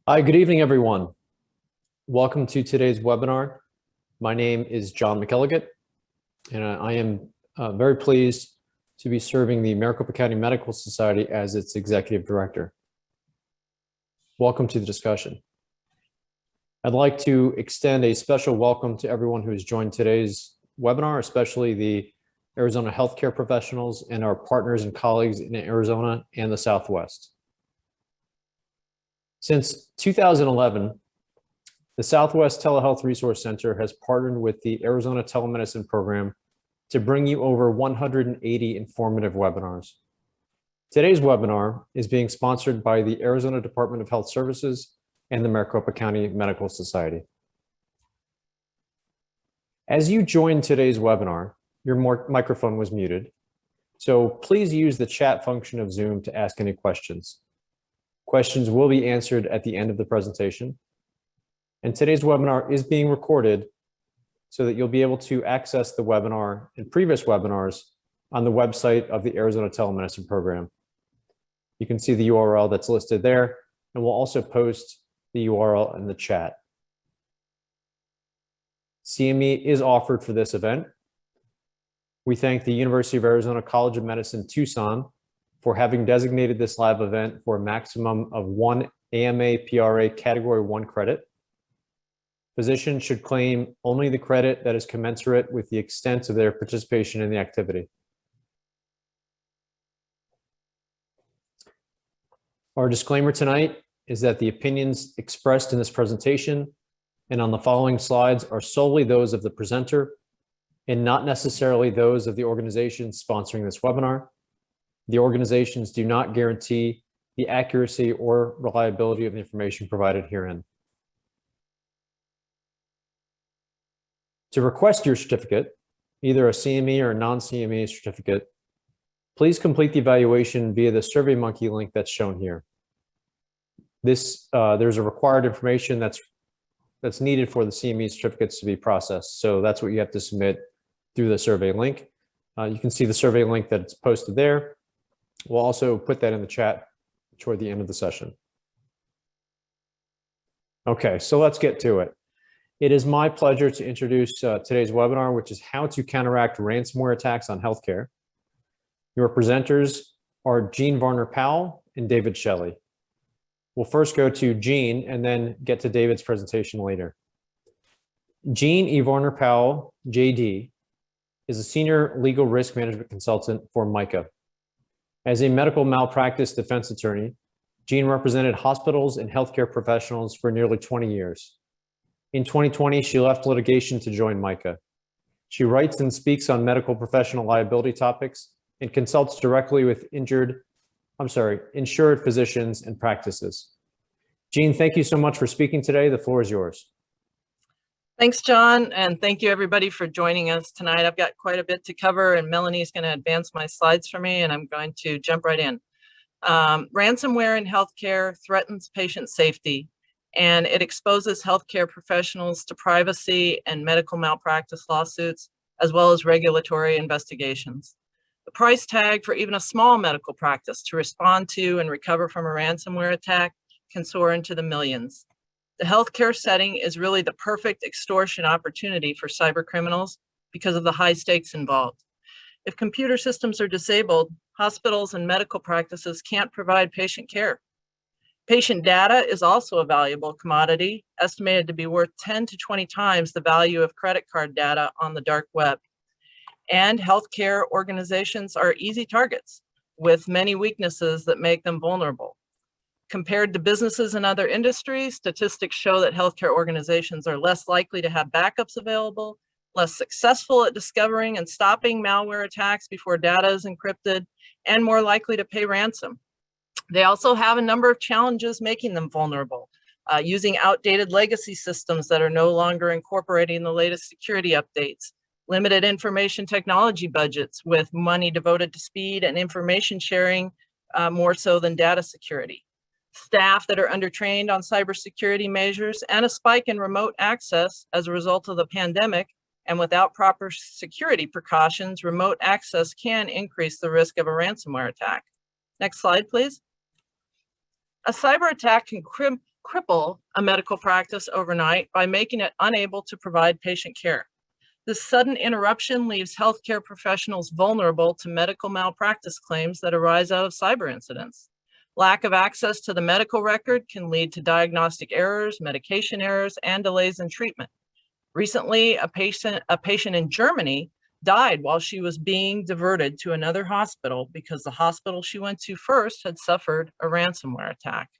Hi, good evening, everyone. Welcome to today's webinar. My name is John McElligott, and I am very pleased to be serving the Maricopa County Medical Society as its Executive Director. Welcome to the discussion. I'd like to extend a special welcome to everyone who has joined today's webinar, especially the Arizona healthcare professionals and our partners and colleagues in Arizona and the Southwest. Since 2011, the Southwest Telehealth Resource Center has partnered with the Arizona Telemedicine Program to bring you over 180 informative webinars. Today's webinar is being sponsored by the Arizona Department of Health Services and the Maricopa County Medical Society. As you joined today's webinar, your microphone was muted, so please use the chat function of Zoom to ask any questions. Questions will be answered at the end of the presentation. And today's webinar is being recorded so that you'll be able to access the webinar and previous webinars on the website of the Arizona Telemedicine Program. You can see the URL that's listed there, and we'll also post the URL in the chat. CME is offered for this event. We thank the University of Arizona College of Medicine, Tucson, for having designated this live event for a maximum of 1 AMA PRA Category 1 credit. Physicians should claim only the credit that is commensurate with the extent of their participation in the activity. Our disclaimer tonight is that the opinions expressed in this presentation and on the following slides are solely those of the presenter and not necessarily those of the organization sponsoring this webinar. The organizations do not guarantee the accuracy or reliability of the information provided herein. To request your certificate, either a CME or a non-CME certificate, please complete the evaluation via the SurveyMonkey link that's shown here. There's a required information that's needed for the CME certificates to be processed. So that's what you have to submit through the survey link. You can see the survey link that's posted there. We'll also put that in the chat toward the end of the session. Okay, so let's get to it. It is my pleasure to introduce today's webinar, which is how to counteract ransomware attacks on healthcare. Your presenters are Jeanne Powell and David Shelley. We'll first go to Jeanne and then get to David's presentation later. Jeanne Powell, JD, is a senior legal risk management consultant for MICA. As a medical malpractice defense attorney, Jeanne represented hospitals and healthcare professionals for nearly 20 years. In 2020, she left litigation to join MICA. She writes and speaks on medical professional liability topics and consults directly with insured physicians and practices. Jeanne, thank you so much for speaking today. The floor is yours. Thanks, John, and thank you everybody for joining us tonight. I've got quite a bit to cover, and Melanie's going to advance my slides for me, and I'm going to jump right in. Ransomware in healthcare threatens patient safety, and it exposes healthcare professionals to privacy and medical malpractice lawsuits, as well as regulatory investigations. The price tag for even a small medical practice to respond to and recover from a ransomware attack can soar into the millions. The healthcare setting is really the perfect extortion opportunity for cyber criminals because of the high stakes involved. If computer systems are disabled, hospitals and medical practices can't provide patient care. Patient data is also a valuable commodity, estimated to be worth 10 to 20 times the value of credit card data on the dark web. And healthcare organizations are easy targets with many weaknesses that make them vulnerable. Compared to businesses in other industries, statistics show that healthcare organizations are less likely to have backups available, less successful at discovering and stopping malware attacks before data is encrypted, and more likely to pay ransom. They also have a number of challenges making them vulnerable, using outdated legacy systems that are no longer incorporating the latest security updates, limited information technology budgets with money devoted to speed and information sharing more so than data security, staff that are undertrained on cybersecurity measures, and a spike in remote access as a result of the pandemic. And without proper security precautions, remote access can increase the risk of a ransomware attack. Next slide, please. A cyber attack can cripple a medical practice overnight by making it unable to provide patient care. This sudden interruption leaves healthcare professionals vulnerable to medical malpractice claims that arise out of cyber incidents. Lack of access to the medical record can lead to diagnostic errors, medication errors, and delays in treatment. Recently, a patient in Germany died while she was being diverted to another hospital because the hospital she went to first had suffered a ransomware attack.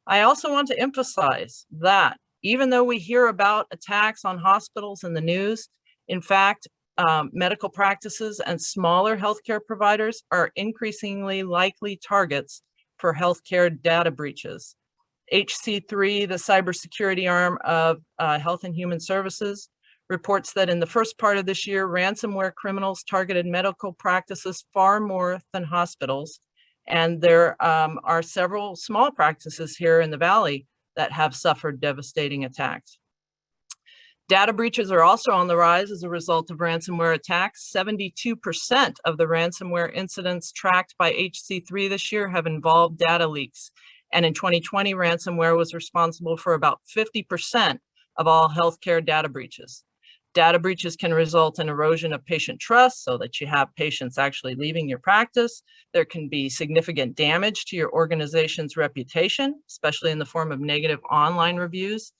I also want to emphasize that even though we hear about attacks on hospitals in the news, in fact, medical practices and smaller healthcare providers are increasingly likely targets for healthcare data breaches. HC3, the cybersecurity arm of Health and Human Services, reports that in the first part of this year, ransomware criminals targeted medical practices far more than hospitals. And there are several small practices here in the Valley that have suffered devastating attacks. Data breaches are also on the rise as a result of ransomware attacks. 72% of the ransomware incidents tracked by HC3 this year have involved data leaks. And in 2020, ransomware was responsible for about 50% of all healthcare data breaches. Data breaches can result in erosion of patient trust so that you have patients actually leaving your practice. There can be significant damage to your organization's reputation, especially in the form of negative online reviews.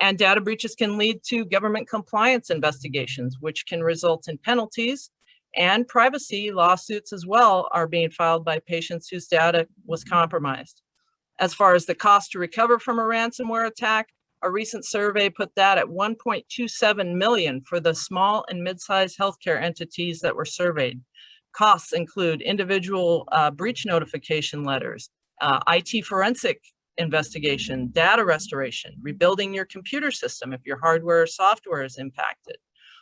And data breaches can lead to government compliance investigations, which can result in penalties, and privacy lawsuits as well are being filed by patients whose data was compromised. As far as the cost to recover from a ransomware attack, a recent survey put that at $1.27 million for the small and mid-sized healthcare entities that were surveyed. Costs include individual breach notification letters, IT forensic investigation, data restoration, rebuilding your computer system if your hardware or software is impacted,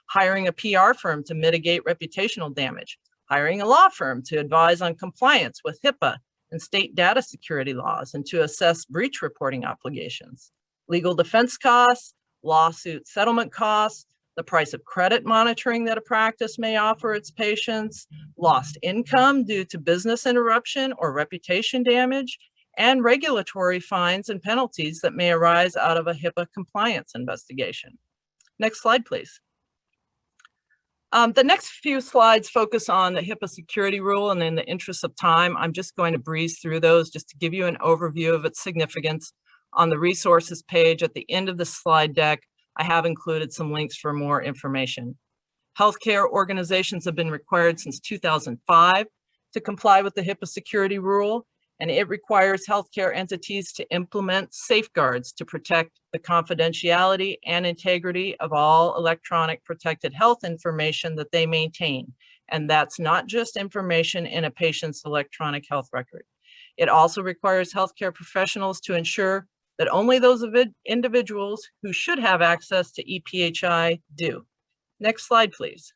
hiring a PR firm to mitigate reputational damage, hiring a law firm to advise on compliance with HIPAA and state data security laws and to assess breach reporting obligations, legal defense costs, lawsuit settlement costs, the price of credit monitoring that a practice may offer its patients, lost income due to business interruption or reputation damage, and regulatory fines and penalties that may arise out of a HIPAA compliance investigation. Next slide, please. The next few slides focus on the HIPAA security rule, and in the interest of time, I'm just going to breeze through those just to give you an overview of its significance. On the resources page at the end of the slide deck, I have included some links for more information. Healthcare organizations have been required since 2005 to comply with the HIPAA security rule, and it requires healthcare entities to implement safeguards to protect the confidentiality and integrity of all electronic protected health information that they maintain. And that's not just information in a patient's electronic health record. It also requires healthcare professionals to ensure that only those individuals who should have access to EPHI do. Next slide, please.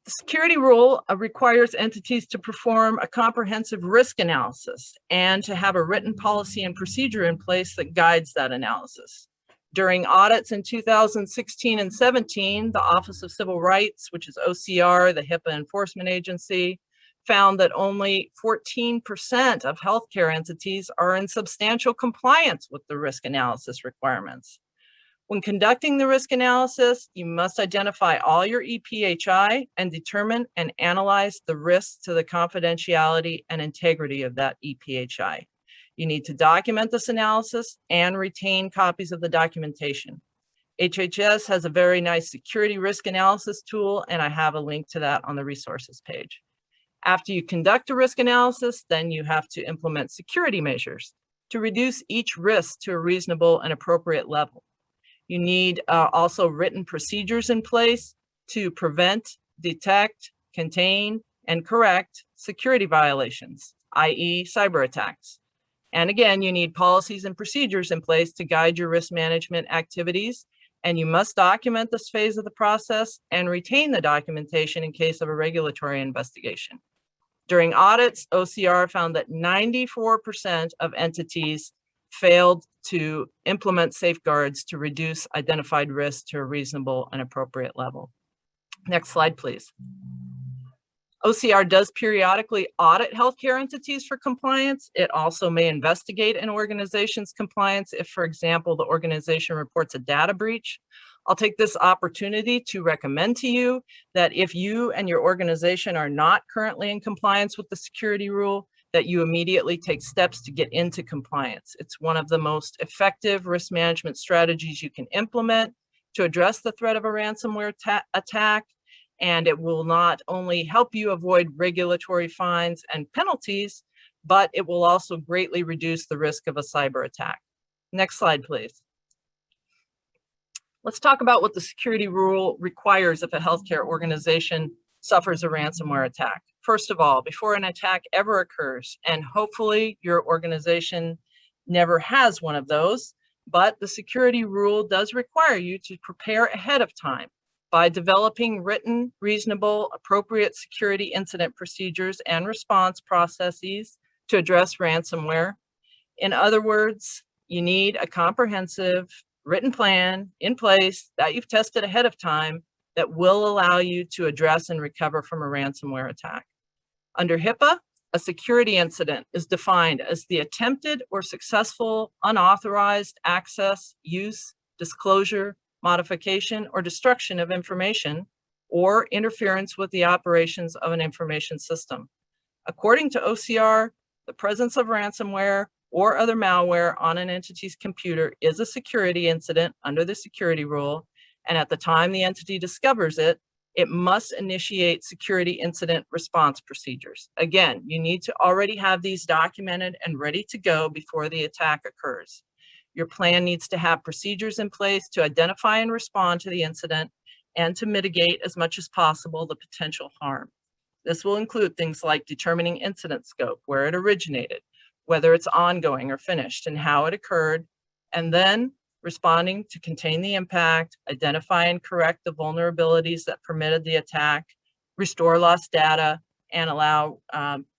The security rule requires entities to perform a comprehensive risk analysis and to have a written policy and procedure in place that guides that analysis. During audits in 2016 and 17, the Office of Civil Rights, which is OCR, the HIPAA enforcement agency, found that only 14% of healthcare entities are in substantial compliance with the risk analysis requirements. When conducting the risk analysis, you must identify all your EPHI and determine and analyze the risks to the confidentiality and integrity of that EPHI. You need to document this analysis and retain copies of the documentation. HHS has a very nice security risk analysis tool, and I have a link to that on the resources page. After you conduct a risk analysis, then you have to implement security measures to reduce each risk to a reasonable and appropriate level. You need also written procedures in place to prevent, detect, contain, and correct security violations, i.e. cyber attacks. And again, you need policies and procedures in place to guide your risk management activities, and you must document this phase of the process and retain the documentation in case of a regulatory investigation. During audits, OCR found that 94% of entities failed to implement safeguards to reduce identified risks to a reasonable and appropriate level. Next slide, please. OCR does periodically audit healthcare entities for compliance. It also may investigate an organization's compliance if, for example, the organization reports a data breach. I'll take this opportunity to recommend to you that if you and your organization are not currently in compliance with the security rule, that you immediately take steps to get into compliance. It's one of the most effective risk management strategies you can implement to address the threat of a ransomware attack. And it will not only help you avoid regulatory fines and penalties, but it will also greatly reduce the risk of a cyber attack. Next slide, please. Let's talk about what the security rule requires if a healthcare organization suffers a ransomware attack. First of all, before an attack ever occurs, and hopefully your organization never has one of those, but the security rule does require you to prepare ahead of time by developing written, reasonable, appropriate security incident procedures and response processes to address ransomware. In other words, you need a comprehensive written plan in place that you've tested ahead of time that will allow you to address and recover from a ransomware attack. Under HIPAA, a security incident is defined as the attempted or successful unauthorized access, use, disclosure, modification, or destruction of information, or interference with the operations of an information system. According to OCR, the presence of ransomware or other malware on an entity's computer is a security incident under the security rule, and at the time the entity discovers it, it must initiate security incident response procedures. Again, you need to already have these documented and ready to go before the attack occurs. Your plan needs to have procedures in place to identify and respond to the incident and to mitigate as much as possible the potential harm. This will include things like determining incident scope, where it originated, whether it's ongoing or finished, and how it occurred, and then responding to contain the impact, identify and correct the vulnerabilities that permitted the attack, restore lost data, and allow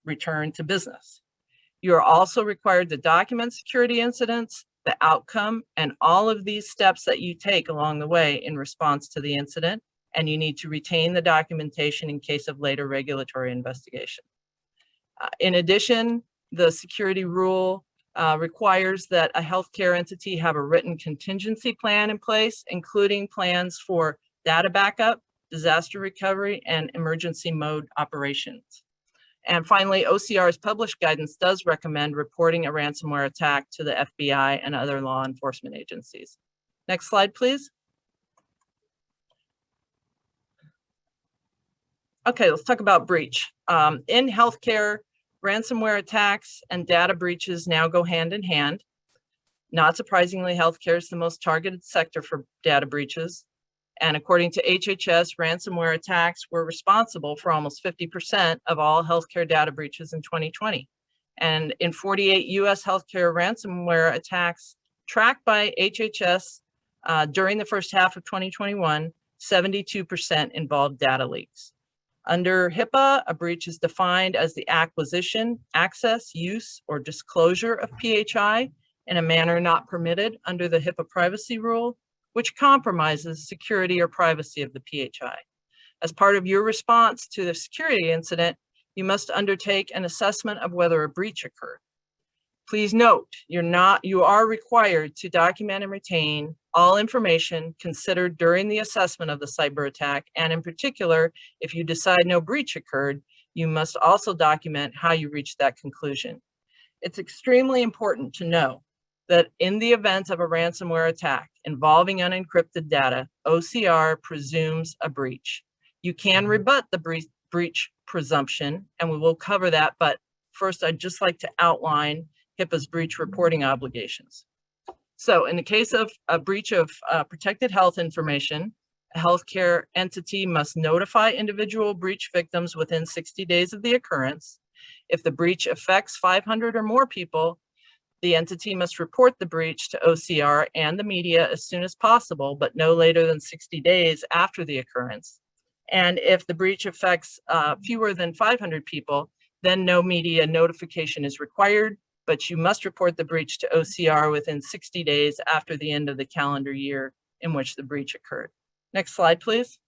return to business. You are also required to document security incidents, the outcome, and all of these steps that you take along the way in response to the incident, and you need to retain the documentation in case of later regulatory investigation. In addition, the security rule requires that a healthcare entity have a written contingency plan in place, including plans for data backup, disaster recovery, and emergency mode operations. And finally, OCR's published guidance does recommend reporting a ransomware attack to the FBI and other law enforcement agencies. Next slide, please. Okay, let's talk about breach. In healthcare, ransomware attacks and data breaches now go hand in hand. Not surprisingly, healthcare is the most targeted sector for data breaches. And according to HHS, ransomware attacks were responsible for almost 50% of all healthcare data breaches in 2020. And in 48 US healthcare ransomware attacks tracked by HHS during the first half of 2021, 72% involved data leaks. Under HIPAA, a breach is defined as the acquisition, access, use, or disclosure of PHI in a manner not permitted under the HIPAA privacy rule, which compromises security or privacy of the PHI. As part of your response to the security incident, you must undertake an assessment of whether a breach occurred. Please note, you are required to document and retain all information considered during the assessment of the cyber attack, and in particular, if you decide no breach occurred, you must also document how you reached that conclusion. It's extremely important to know that in the event of a ransomware attack involving unencrypted data, OCR presumes a breach. You can rebut the breach presumption, and we will cover that, but first I'd just like to outline HIPAA's breach reporting obligations. So in the case of a breach of protected health information, a healthcare entity must notify individual breach victims within 60 days of the occurrence. If the breach affects 500 or more people, the entity must report the breach to OCR and the media as soon as possible, but no later than 60 days after the occurrence. And if the breach affects fewer than 500 people, then no media notification is required, but you must report the breach to OCR within 60 days after the end of the calendar year in which the breach occurred. Next slide, please.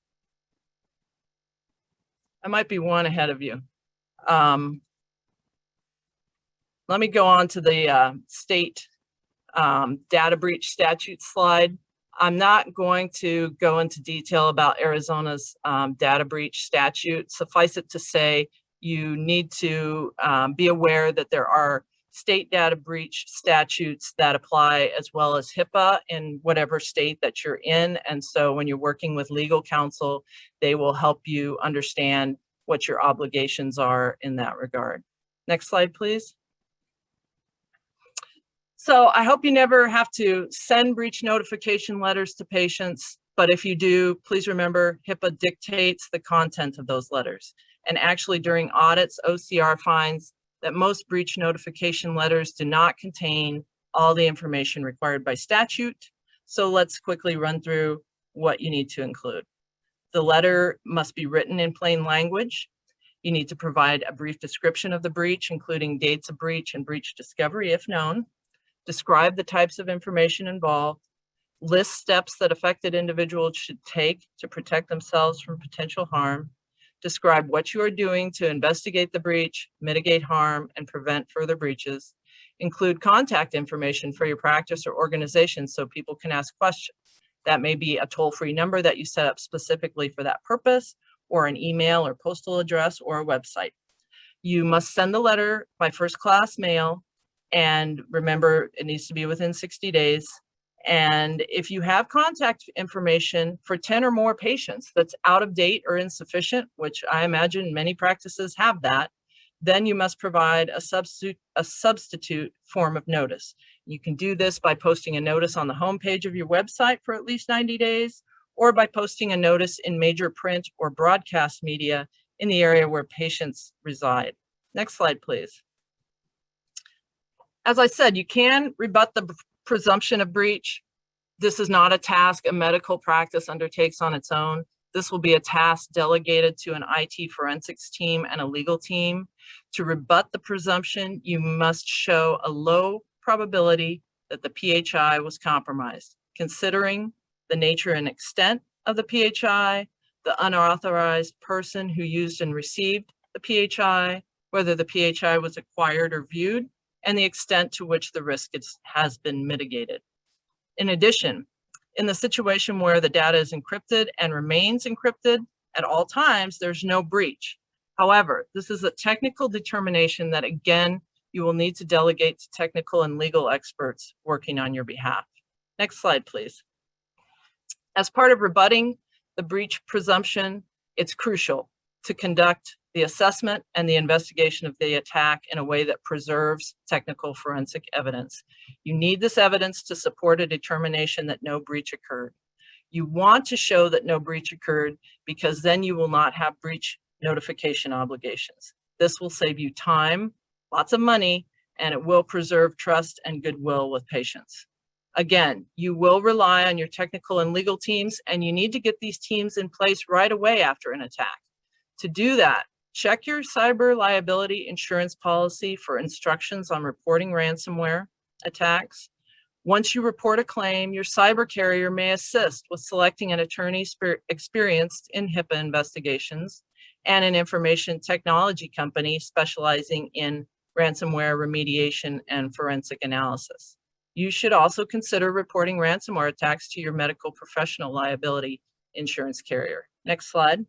I might be one ahead of you. Let me go on to the state data breach statute slide. I'm not going to go into detail about Arizona's data breach statute. Suffice it to say, you need to be aware that there are state data breach statutes that apply, as well as HIPAA in whatever state that you're in. And so when you're working with legal counsel, they will help you understand what your obligations are in that regard. Next slide, please. So I hope you never have to send breach notification letters to patients, but if you do, please remember HIPAA dictates the content of those letters. And actually during audits, OCR finds that most breach notification letters do not contain all the information required by statute. So let's quickly run through what you need to include. The letter must be written in plain language. You need to provide a brief description of the breach, including dates of breach and breach discovery if known. Describe the types of information involved, list steps that affected individuals should take to protect themselves from potential harm, describe what you are doing to investigate the breach, mitigate harm, and prevent further breaches, include contact information for your practice or organization so people can ask questions. That may be a toll-free number that you set up specifically for that purpose, or an email or postal address or a website. You must send the letter by first-class mail. And remember, it needs to be within 60 days. And if you have contact information for 10 or more patients that's out of date or insufficient, which I imagine many practices have that, then you must provide a substitute form of notice. You can do this by posting a notice on the homepage of your website for at least 90 days, or by posting a notice in major print or broadcast media in the area where patients reside. Next slide, please. As I said, you can rebut the presumption of breach. This is not a task a medical practice undertakes on its own. This will be a task delegated to an IT forensics team and a legal team. To rebut the presumption, you must show a low probability that the PHI was compromised, considering the nature and extent of the PHI, the unauthorized person who used and received the PHI, whether the PHI was acquired or viewed, and the extent to which the risk has been mitigated. In addition, in the situation where the data is encrypted and remains encrypted at all times, there's no breach. However, this is a technical determination that, again, you will need to delegate to technical and legal experts working on your behalf. Next slide, please. As part of rebutting the breach presumption, it's crucial to conduct the assessment and the investigation of the attack in a way that preserves technical forensic evidence. You need this evidence to support a determination that no breach occurred. You want to show that no breach occurred because then you will not have breach notification obligations. This will save you time, lots of money, and it will preserve trust and goodwill with patients. Again, you will rely on your technical and legal teams, and you need to get these teams in place right away after an attack. To do that, check your cyber liability insurance policy for instructions on reporting ransomware attacks. Once you report a claim, your cyber carrier may assist with selecting an attorney experienced in HIPAA investigations and an information technology company specializing in ransomware remediation and forensic analysis. You should also consider reporting ransomware attacks to your medical professional liability insurance carrier. Next slide.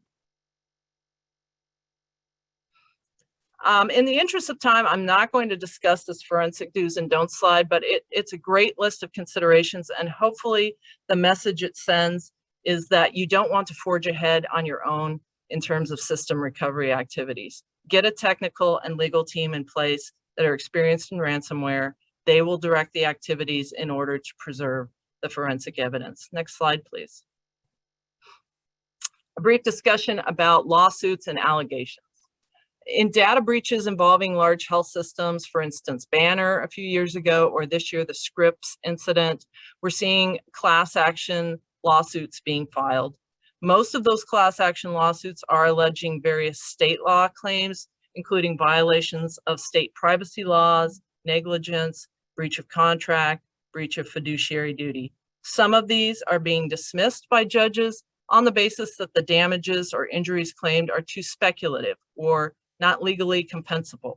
In the interest of time, I'm not going to discuss this forensic do's and don'ts slide, but it's a great list of considerations, and hopefully the message it sends is that you don't want to forge ahead on your own in terms of system recovery activities. Get a technical and legal team in place that are experienced in ransomware. They will direct the activities in order to preserve the forensic evidence. Next slide, please. A brief discussion about lawsuits and allegations. In data breaches involving large health systems, for instance, Banner a few years ago, or this year, the Scripps incident, we're seeing class action lawsuits being filed. Most of those class action lawsuits are alleging various state law claims, including violations of state privacy laws, negligence, breach of contract, breach of fiduciary duty. Some of these are being dismissed by judges on the basis that the damages or injuries claimed are too speculative or not legally compensable.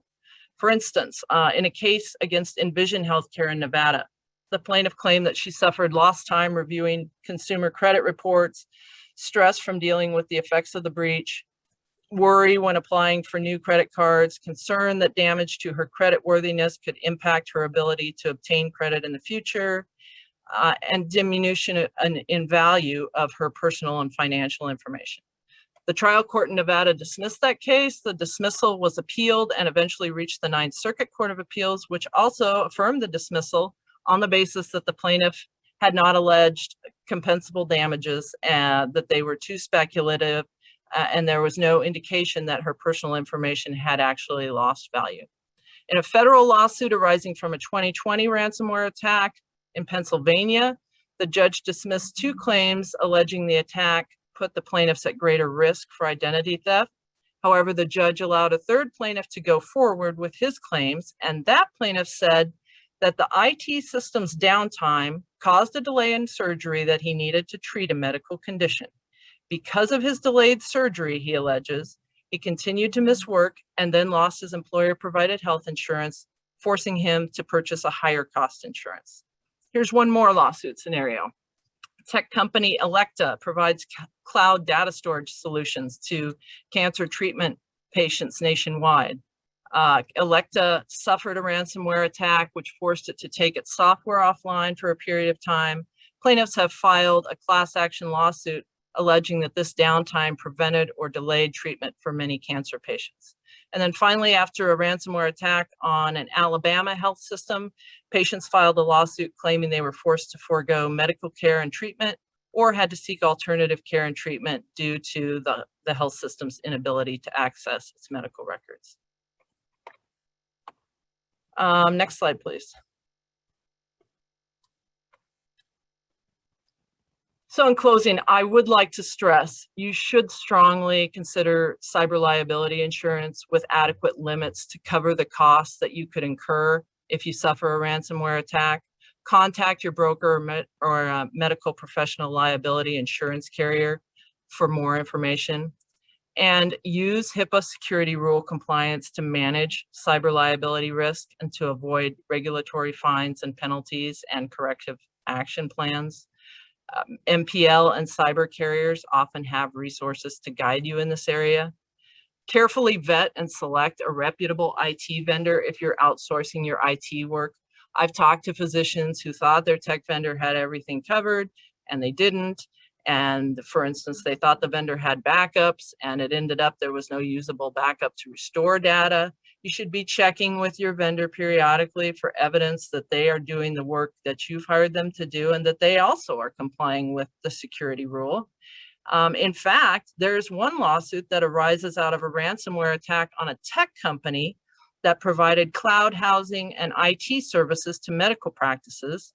For instance, in a case against Envision Healthcare in Nevada, the plaintiff claimed that she suffered lost time reviewing consumer credit reports, stress from dealing with the effects of the breach, worry when applying for new credit cards, concern that damage to her credit worthiness could impact her ability to obtain credit in the future, and diminution in value of her personal and financial information. The trial court in Nevada dismissed that case. The dismissal was appealed and eventually reached the Ninth Circuit Court of Appeals, which also affirmed the dismissal on the basis that the plaintiff had not alleged compensable damages and that they were too speculative, and there was no indication that her personal information had actually lost value. In a federal lawsuit arising from a 2020 ransomware attack in Pennsylvania, the judge dismissed 2 claims alleging the attack put the plaintiffs at greater risk for identity theft. However, the judge allowed a 3rd plaintiff to go forward with his claims, and that plaintiff said that the IT system's downtime caused a delay in surgery that he needed to treat a medical condition. Because of his delayed surgery, he alleges, he continued to miss work and then lost his employer-provided health insurance, forcing him to purchase a higher cost insurance. Here's one more lawsuit scenario. Tech company Electa provides cloud data storage solutions to cancer treatment patients nationwide. Electa suffered a ransomware attack, which forced it to take its software offline for a period of time. Plaintiffs have filed a class action lawsuit alleging that this downtime prevented or delayed treatment for many cancer patients. And then finally, after a ransomware attack on an Alabama health system, patients filed a lawsuit claiming they were forced to forego medical care and treatment or had to seek alternative care and treatment due to the health system's inability to access its medical records. Next slide, please. So in closing, I would like to stress, you should strongly consider cyber liability insurance with adequate limits to cover the costs that you could incur if you suffer a ransomware attack. Contact your broker or medical professional liability insurance carrier for more information. And use HIPAA security rule compliance to manage cyber liability risk and to avoid regulatory fines and penalties and corrective action plans. MPL and cyber carriers often have resources to guide you in this area. Carefully vet and select a reputable IT vendor if you're outsourcing your IT work. I've talked to physicians who thought their tech vendor had everything covered and they didn't. And for instance, they thought the vendor had backups and it ended up there was no usable backup to restore data. You should be checking with your vendor periodically for evidence that they are doing the work that you've hired them to do and that they also are complying with the security rule. In fact, there's one lawsuit that arises out of a ransomware attack on a tech company that provided cloud housing and IT services to medical practices.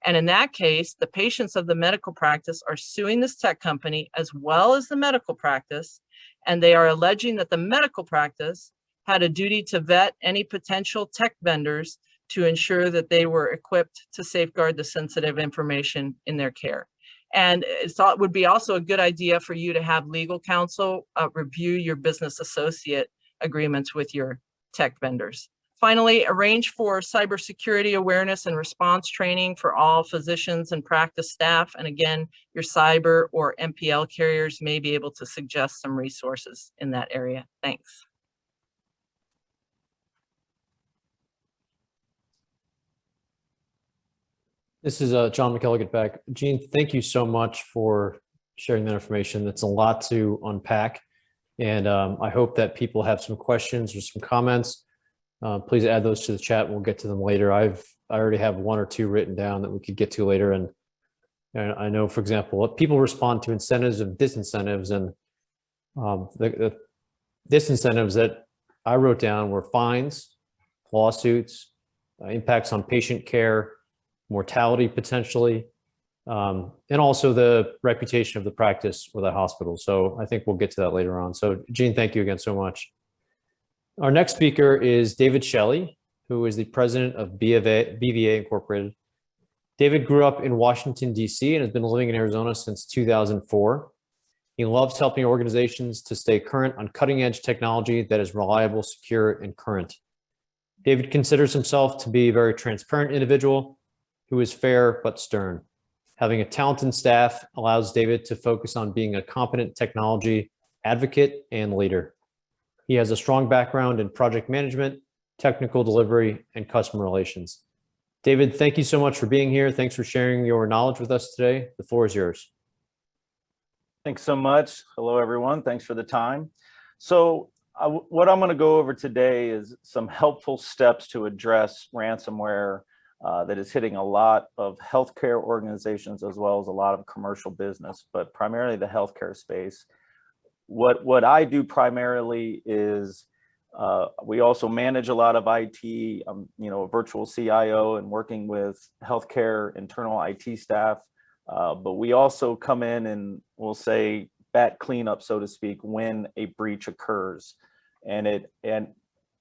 And in that case, the patients of the medical practice are suing this tech company as well as the medical practice, and they are alleging that the medical practice had a duty to vet any potential tech vendors to ensure that they were equipped to safeguard the sensitive information in their care. And it would be also a good idea for you to have legal counsel review your business associate agreements with your tech vendors. Finally, arrange for cybersecurity awareness and response training for all physicians and practice staff. And again, your cyber or MPL carriers may be able to suggest some resources in that area. Thanks. This is John McKelligot back. Jeanne, thank you so much for sharing that information. That's a lot to unpack. And I hope that people have some questions or some comments. Please add those to the chat. We'll get to them later. I already have 1 or 2 written down that we could get to later. And I know, for example, people respond to incentives and disincentives. And the disincentives that I wrote down were fines, lawsuits, impacts on patient care, mortality potentially, and also the reputation of the practice or the hospital. So I think we'll get to that later on. So Jeanne, thank you again so much. Our next speaker is David Shelley, who is the president of BVA Incorporated. David grew up in Washington, D.C. and has been living in Arizona since 2004. He loves helping organizations to stay current on cutting-edge technology that is reliable, secure, and current. David considers himself to be a very transparent individual who is fair but stern. Having a talented staff allows David to focus on being a competent technology advocate and leader. He has a strong background in project management, technical delivery, and customer relations. David, thank you so much for being here. Thanks for sharing your knowledge with us today. The floor is yours. Thanks so much. Hello, everyone. Thanks for the time. So what I'm going to go over today is some helpful steps to address ransomware that is hitting a lot of healthcare organizations as well as a lot of commercial business, but primarily the healthcare space. What I do primarily is we also manage a lot of IT. I'm, a virtual CIO and working with healthcare internal IT staff, but we also come in and we'll say bat cleanup, so to speak, when a breach occurs. And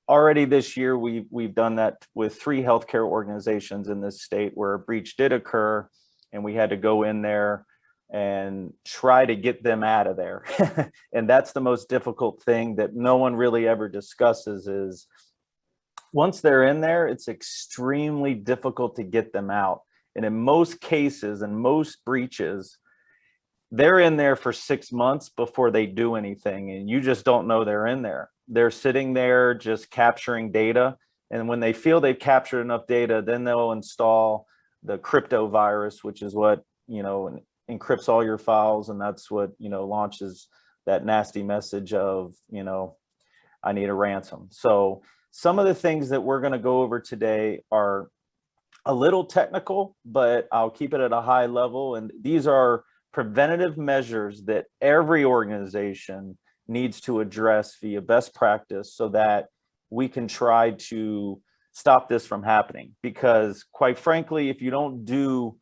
already this year we've done that with 3 healthcare organizations in this state where a breach did occur, and we had to go in there and try to get them out of there. And that's the most difficult thing that no one really ever discusses is once they're in there, it's extremely difficult to get them out. And in most cases and most breaches, they're in there for 6 months before they do anything, and you just don't know they're in there. They're sitting there just capturing data, and when they feel they've captured enough data, then they'll install the crypto virus, which is what encrypts all your files, and that's what launches that nasty message of I need a ransom. So some of the things that we're going to go over today are a little technical, but I'll keep it at a high level, and these are preventative measures that every organization needs to address via best practice so that we can try to stop this from happening. Because quite frankly, if you don't do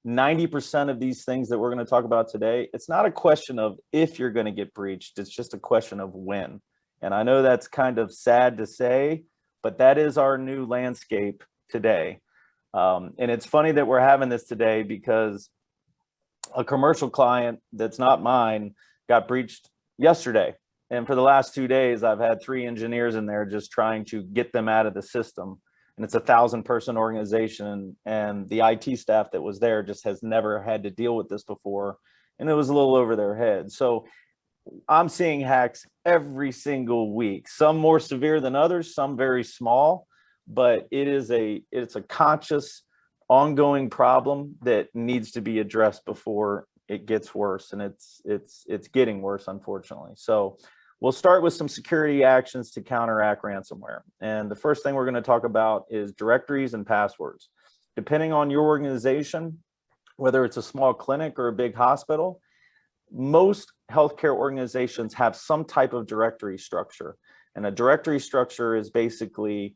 90% of these things that we're going to talk about today, it's not a question of if you're going to get breached, it's just a question of when. And I know that's kind of sad to say, but that is our new landscape today. And it's funny that we're having this today because a commercial client that's not mine got breached yesterday. And for the last 2 days, I've had 3 engineers in there just trying to get them out of the system. And it's a 1,000-person organization, and the IT staff that was there just has never had to deal with this before. And it was a little over their head. So I'm seeing hacks every single week, some more severe than others, some very small, but it's a conscious ongoing problem that needs to be addressed before it gets worse, and it's getting worse, unfortunately. So we'll start with some security actions to counteract ransomware. And the first thing we're going to talk about is directories and passwords. Depending on your organization, whether it's a small clinic or a big hospital, most healthcare organizations have some type of directory structure. And a directory structure is basically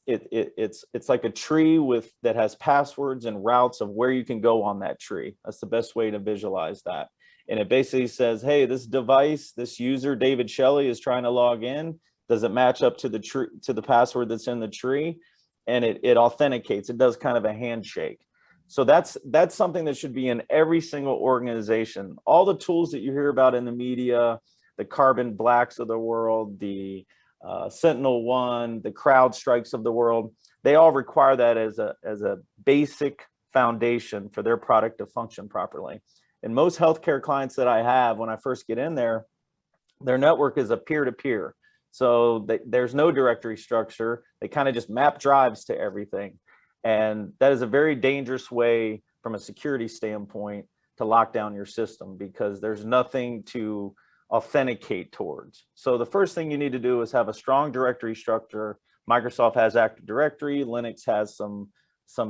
it's like a tree that has passwords and routes of where you can go on that tree. That's the best way to visualize that. And it basically says, hey, this device, this user, David Shelley, is trying to log in. Does it match up to the password that's in the tree? And it authenticates. It does kind of a handshake. So that's something that should be in every single organization. All the tools that you hear about in the media, the Carbon Blacks of the world, the Sentinel-1, the CrowdStrikes of the world, they all require that as a basic foundation for their product to function properly. And most healthcare clients that I have, when I first get in there, their network is a peer-to-peer. So there's no directory structure. They kind of just map drives to everything. And that is a very dangerous way from a security standpoint to lock down your system because there's nothing to authenticate towards. So the first thing you need to do is have a strong directory structure. Microsoft has Active Directory. Linux has some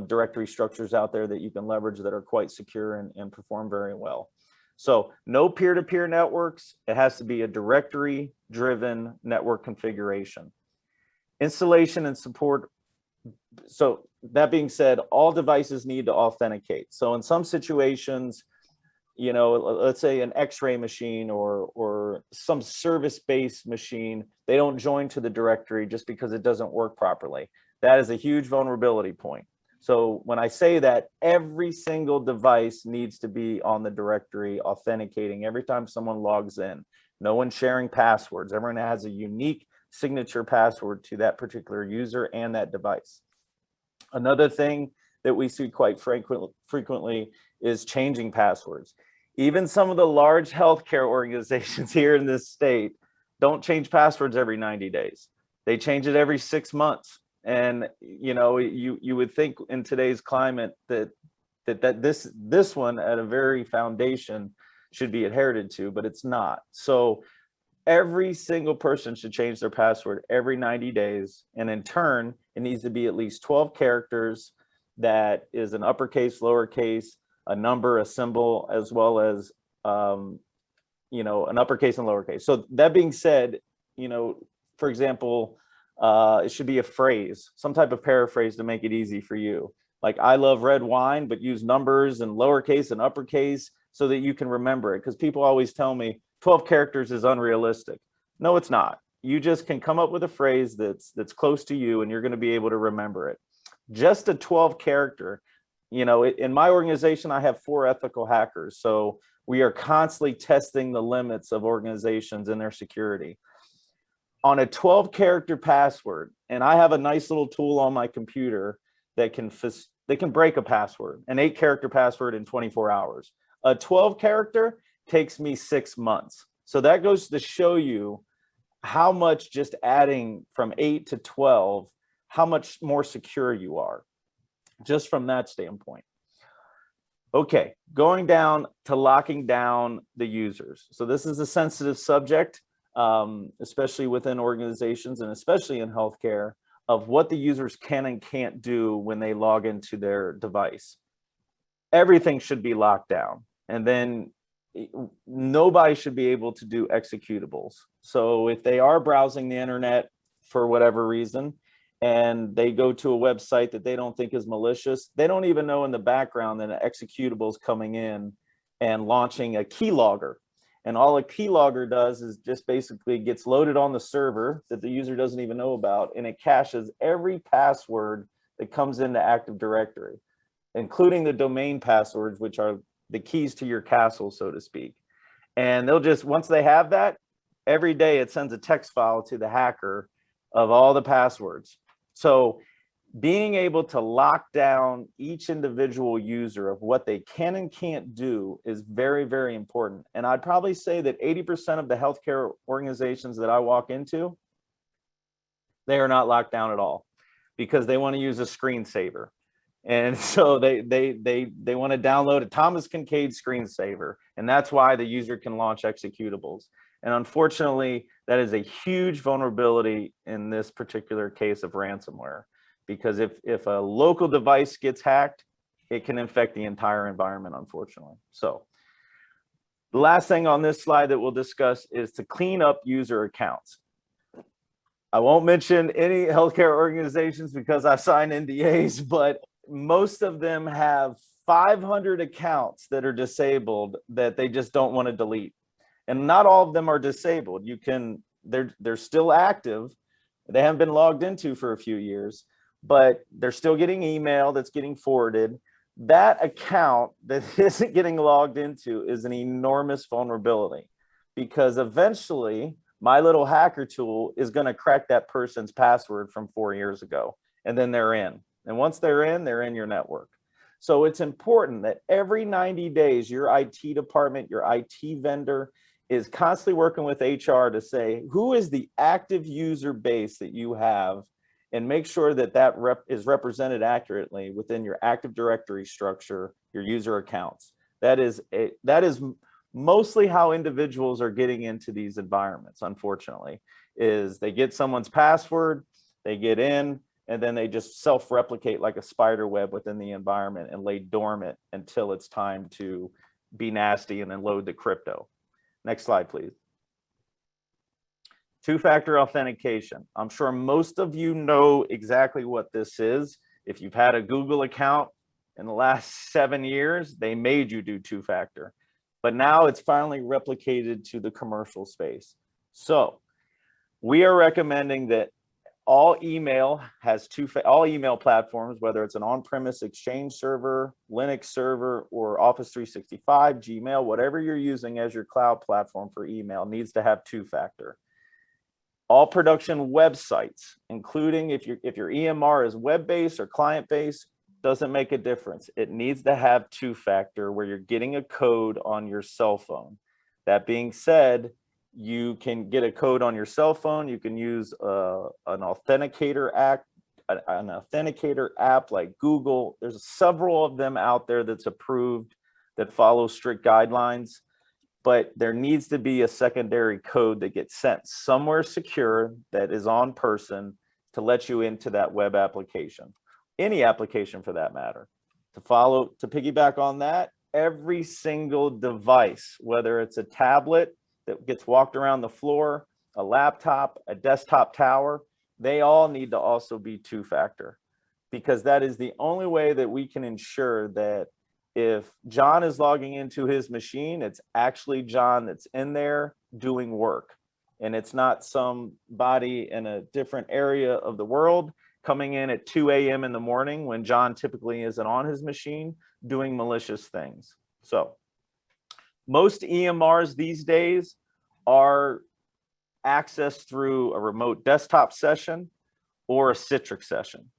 directory structures out there that you can leverage that are quite secure and perform very well. So no peer-to-peer networks. It has to be a directory-driven network configuration. Installation and support. So that being said, all devices need to authenticate. So in some situations, let's say an X-ray machine or some service-based machine, they don't join to the directory just because it doesn't work properly. That is a huge vulnerability point. So when I say that, every single device needs to be on the directory authenticating every time someone logs in. No one sharing passwords. Everyone has a unique signature password to that particular user and that device. Another thing that we see quite frequently is changing passwords. Even some of the large healthcare organizations here in this state don't change passwords every 90 days. They change it every 6 months. And you would think in today's climate that this one at a very foundation should be adhered to, but it's not. So every single person should change their password every 90 days. And in turn, it needs to be at least 12 characters that is an uppercase, lowercase, a number, a symbol, as well as, an uppercase and lowercase. So that being said, for example, it should be a phrase, some type of paraphrase to make it easy for you. Like, I love red wine, but use numbers and lowercase and uppercase so that you can remember it. Because people always tell me 12 characters is unrealistic. No, it's not. You just can come up with a phrase that's close to you and you're going to be able to remember it. Just a 12 character, in my organization, I have 4 ethical hackers. So we are constantly testing the limits of organizations and their security. On a 12 character password, and I have a nice little tool on my computer that can break a password, an 8 character password in 24 hours. A 12 character takes me 6 months. So that goes to show you how much just adding from 8 to 12, how much more secure you are, just from that standpoint. Okay, going down to locking down the users. So this is a sensitive subject, especially within organizations and especially in healthcare, of what the users can and can't do when they log into their device. Everything should be locked down. And then nobody should be able to do executables. So if they are browsing the internet for whatever reason, and they go to a website that they don't think is malicious, they don't even know in the background that an executable is coming in and launching a keylogger. And all a keylogger does is just basically gets loaded on the server that the user doesn't even know about, and it caches every password that comes into Active Directory, including the domain passwords, which are the keys to your castle, so to speak. And they'll just, once they have that, every day it sends a text file to the hacker of all the passwords. So being able to lock down each individual user of what they can and can't do is very, very important. And I'd probably say that 80% of the healthcare organizations that I walk into, they are not locked down at all because they want to use a screensaver. And so they want to download a Thomas Kincaid screensaver, and that's why the user can launch executables. And unfortunately, that is a huge vulnerability in this particular case of ransomware, because if a local device gets hacked, it can infect the entire environment, unfortunately. So the last thing on this slide that we'll discuss is to clean up user accounts. I won't mention any healthcare organizations because I've signed NDAs, but most of them have 500 accounts that are disabled that they just don't want to delete. And not all of them are disabled. They're still active. They haven't been logged into for a few years, but they're still getting email that's getting forwarded. That account that isn't getting logged into is an enormous vulnerability, because eventually my little hacker tool is going to crack that person's password from 4 years ago, and then they're in. And once they're in your network. So it's important that every 90 days, your IT department, your IT vendor is constantly working with HR to say, who is the active user base that you have, and make sure that that is represented accurately within your Active Directory structure, your user accounts. That is mostly how individuals are getting into these environments, unfortunately, is they get someone's password, they get in, and then they just self-replicate like a spider web within the environment and lay dormant until it's time to be nasty and then load the crypto. Next slide, please. Two-factor authentication. I'm sure most of you know exactly what this is. If you've had a Google account in the last 7 years, they made you do two-factor. But now it's finally replicated to the commercial space. So we are recommending that all email has all email platforms, whether it's an on-premise Exchange server, Linux server, or Office 365, Gmail, whatever you're using as your cloud platform for email, needs to have two-factor. All production websites, including if your EMR is web-based or client-based, doesn't make a difference. It needs to have two-factor where you're getting a code on your cell phone. That being said, you can get a code on your cell phone. You can use an authenticator app like Google. There's several of them out there that's approved that follow strict guidelines, but there needs to be a secondary code that gets sent somewhere secure that is on person to let you into that web application, any application for that matter. To piggyback on that, every single device, whether it's a tablet that gets walked around the floor, a laptop, a desktop tower, they all need to also be two-factor, because that is the only way that we can ensure that if John is logging into his machine, it's actually John that's in there doing work. And it's not somebody in a different area of the world coming in at 2 a.m. in the morning when John typically isn't on his machine doing malicious things. So most EMRs these days are accessed through a remote desktop session or a Citrix session.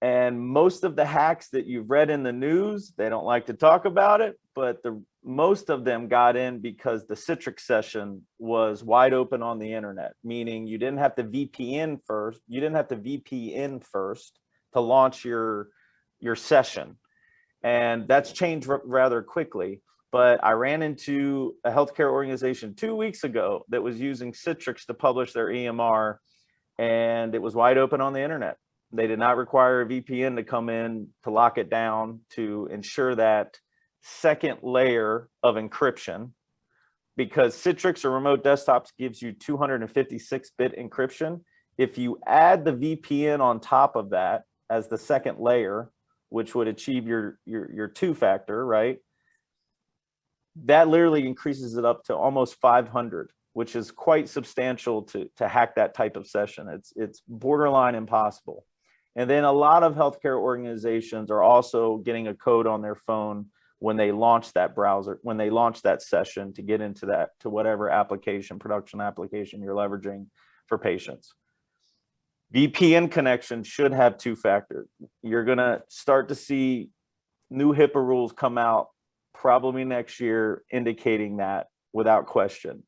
And most of the hacks that you've read in the news, they don't like to talk about it, but most of them got in because the Citrix session was wide open on the internet, meaning you didn't have to VPN first. You didn't have to VPN first to launch your session. And that's changed rather quickly. But I ran into a healthcare organization 2 weeks ago that was using Citrix to publish their EMR, and it was wide open on the internet. They did not require a VPN to come in to lock it down to ensure that second layer of encryption, because Citrix or remote desktops gives you 256-bit encryption. If you add the VPN on top of that as the second layer, which would achieve your two-factor, right? That literally increases it up to almost 500, which is quite substantial to hack that type of session. It's borderline impossible. And then a lot of healthcare organizations are also getting a code on their phone when they launch that browser, when they launch that session to get into that, to whatever application, production application you're leveraging for patients. VPN connection should have two-factor. You're gonna start to see new HIPAA rules come out probably next year indicating that without question.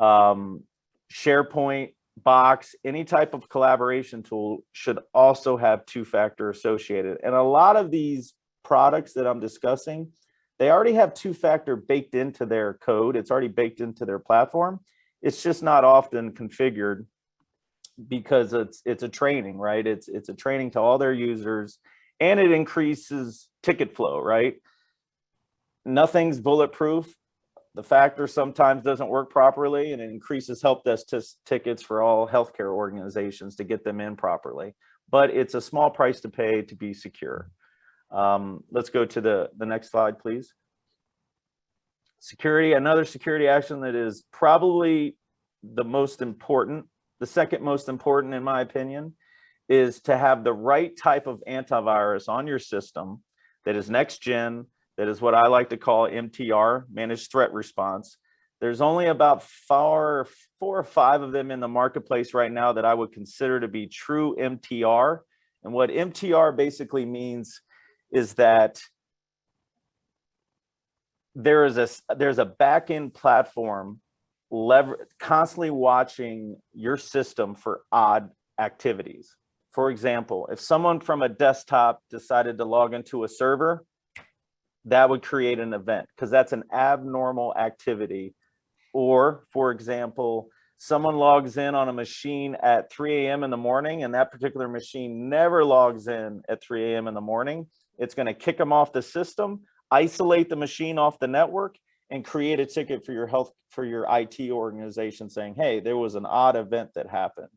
SharePoint, Box, any type of collaboration tool should also have two-factor associated. And a lot of these products that I'm discussing, they already have two-factor baked into their code. It's already baked into their platform. It's just not often configured because it's a training, right? It's a training to all their users, and it increases ticket flow, right? Nothing's bulletproof. The factor sometimes doesn't work properly, and it increases help desk tickets for all healthcare organizations to get them in properly. But it's a small price to pay to be secure. Let's go to the next slide, please. Security, another security action that is probably the most important, the second most important in my opinion, is to have the right type of antivirus on your system that is next gen, that is what I like to call MTR, Managed Threat Response. There's only about four or five of them in the marketplace right now that I would consider to be true MTR. And what MTR basically means is that there's a back-end platform constantly watching your system for odd activities. For example, if someone from a desktop decided to log into a server, that would create an event because that's an abnormal activity. Or, for example, someone logs in on a machine at 3 a.m. in the morning and that particular machine never logs in at 3 a.m. in the morning. It's going to kick them off the system, isolate the machine off the network, and create a ticket for your IT organization saying, hey, there was an odd event that happened.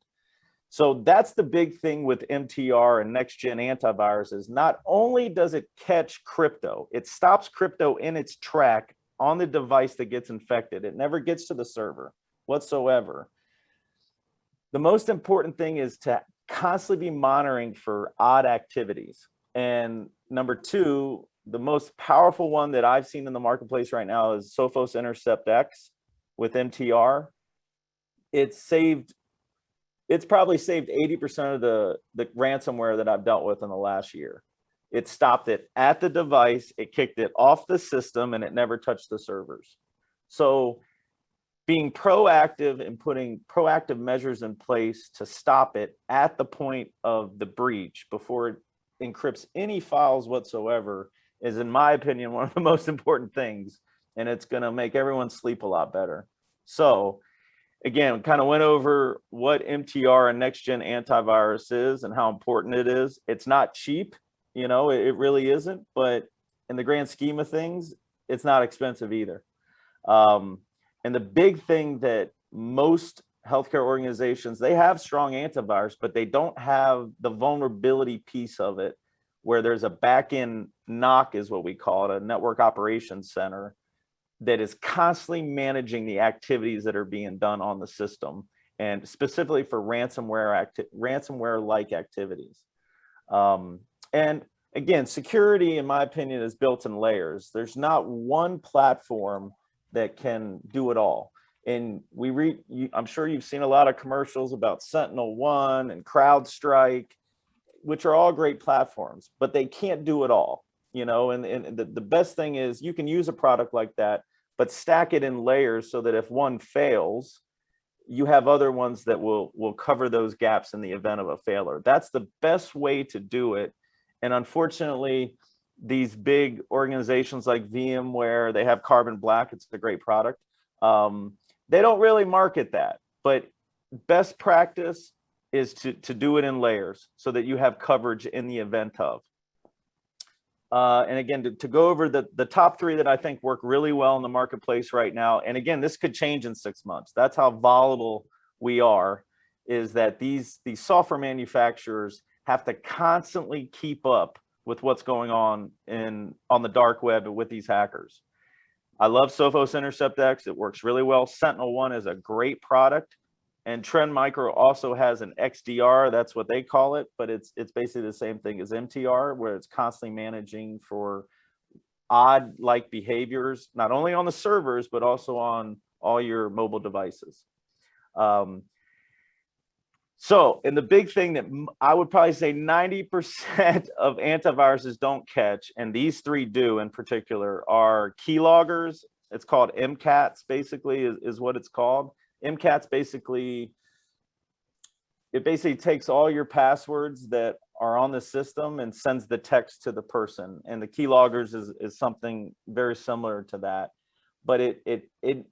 So that's the big thing with MTR and next gen antivirus is not only does it catch crypto, it stops crypto in its track on the device that gets infected. It never gets to the server whatsoever. The most important thing is to constantly be monitoring for odd activities. And number two, the most powerful one that I've seen in the marketplace right now is Sophos Intercept X with MTR. It's probably saved 80% of the ransomware that I've dealt with in the last year. It stopped it at the device, it kicked it off the system, and it never touched the servers. So being proactive and putting proactive measures in place to stop it at the point of the breach before it encrypts any files whatsoever is, in my opinion, one of the most important things, and it's going to make everyone sleep a lot better. So again, kind of went over what MTR and next gen antivirus is and how important it is. It's not cheap, you know, it really isn't, but in the grand scheme of things, it's not expensive either. And the big thing that most healthcare organizations, they have strong antivirus, but they don't have the vulnerability piece of it, where there's a back-end NOC, is what we call it, a network operations center, that is constantly managing the activities that are being done on the system, and specifically for ransomware-like activities. And again, security, in my opinion, is built in layers. There's not one platform that can do it all. And I'm sure you've seen a lot of commercials about SentinelOne and CrowdStrike, which are all great platforms, but they can't do it all, you know. And the best thing is you can use a product like that, but stack it in layers so that if one fails, you have other ones that will cover those gaps in the event of a failure. That's the best way to do it. And unfortunately, these big organizations like VMware, they have Carbon Black, it's a great product. They don't really market that, but best practice is to do it in layers so that you have coverage in the event of. And again, to go over the top three that I think work really well in the marketplace right now, and again, this could change in 6 months. That's how volatile we are, is that these software manufacturers have to constantly keep up with what's going on the dark web with these hackers. I love Sophos Intercept X. It works really well. SentinelOne is a great product. And Trend Micro also has an XDR, that's what they call it, but it's basically the same thing as MTR, where it's constantly managing for odd-like behaviors, not only on the servers, but also on all your mobile devices. So, and the big thing that I would probably say 90% of antiviruses don't catch, and these three do in particular, are keyloggers. It's called MCATs, basically, is what it's called. MCATs basically takes all your passwords that are on the system and sends the text to the person. And the keyloggers is something very similar to that. But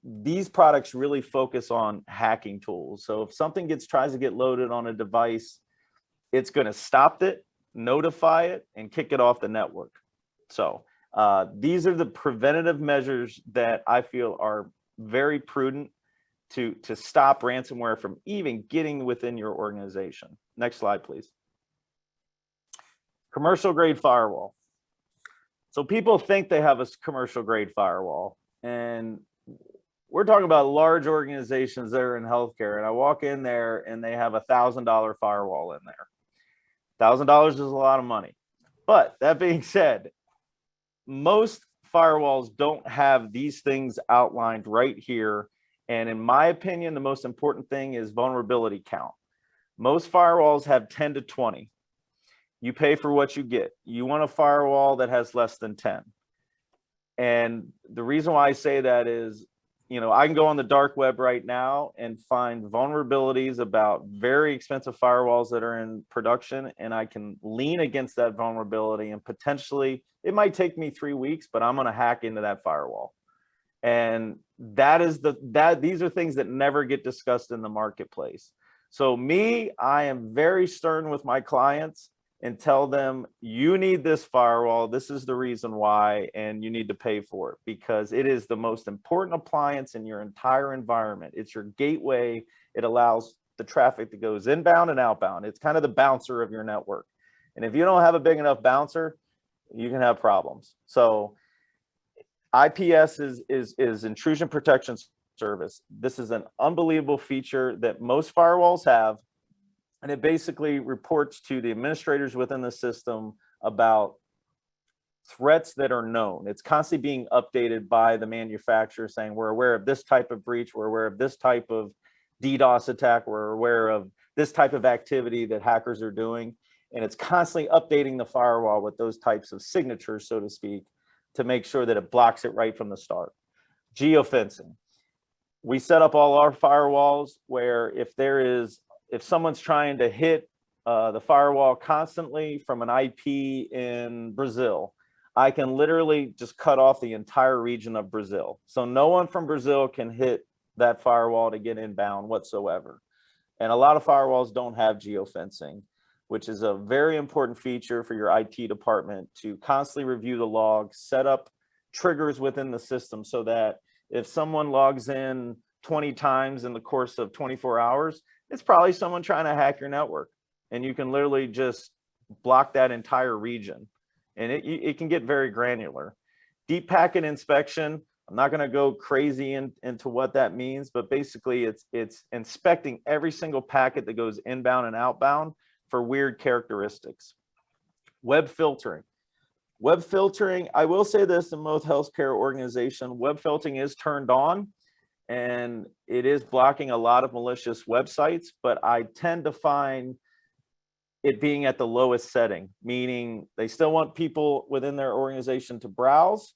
these products really focus on hacking tools. So if something tries to get loaded on a device, it's going to stop it, notify it, and kick it off the network. So these are the preventative measures that I feel are very prudent to stop ransomware from even getting within your organization. Next slide, please. Commercial grade firewall. So people think they have a commercial grade firewall, and we're talking about large organizations that are in healthcare, and I walk in there and they have $1,000 firewall in there. $1,000 is a lot of money. But that being said, most firewalls don't have these things outlined right here. And in my opinion, the most important thing is vulnerability count. Most firewalls have 10 to 20. You pay for what you get. You want a firewall that has less than 10. And the reason why I say that is, you know, I can go on the dark web right now and find vulnerabilities about very expensive firewalls that are in production, and I can lean against that vulnerability, and potentially it might take me 3 weeks, but I'm going to hack into that firewall. And these are things that never get discussed in the marketplace. So I am very stern with my clients and tell them, you need this firewall, this is the reason why, and you need to pay for it, because it is the most important appliance in your entire environment. It's your gateway. It allows the traffic that goes inbound and outbound. It's kind of the bouncer of your network. And if you don't have a big enough bouncer, you can have problems. So IPS is intrusion protection service. This is an unbelievable feature that most firewalls have, and it basically reports to the administrators within the system about threats that are known. It's constantly being updated by the manufacturer saying, we're aware of this type of breach, we're aware of this type of DDoS attack, we're aware of this type of activity that hackers are doing. And it's constantly updating the firewall with those types of signatures, so to speak, to make sure that it blocks it right from the start. Geofencing. We set up all our firewalls where if someone's trying to hit the firewall constantly from an IP in Brazil, I can literally just cut off the entire region of Brazil. So no one from Brazil can hit that firewall to get inbound whatsoever. And a lot of firewalls don't have geofencing, which is a very important feature for your IT department to constantly review the logs, set up triggers within the system so that if someone logs in 20 times in the course of 24 hours, it's probably someone trying to hack your network. And you can literally just block that entire region. And it can get very granular. Deep packet inspection, I'm not going to go crazy into what that means, but basically it's inspecting every single packet that goes inbound and outbound for weird characteristics. Web filtering. Web filtering, I will say this in most healthcare organizations, web filtering is turned on and it is blocking a lot of malicious websites, but I tend to find it being at the lowest setting, meaning they still want people within their organization to browse.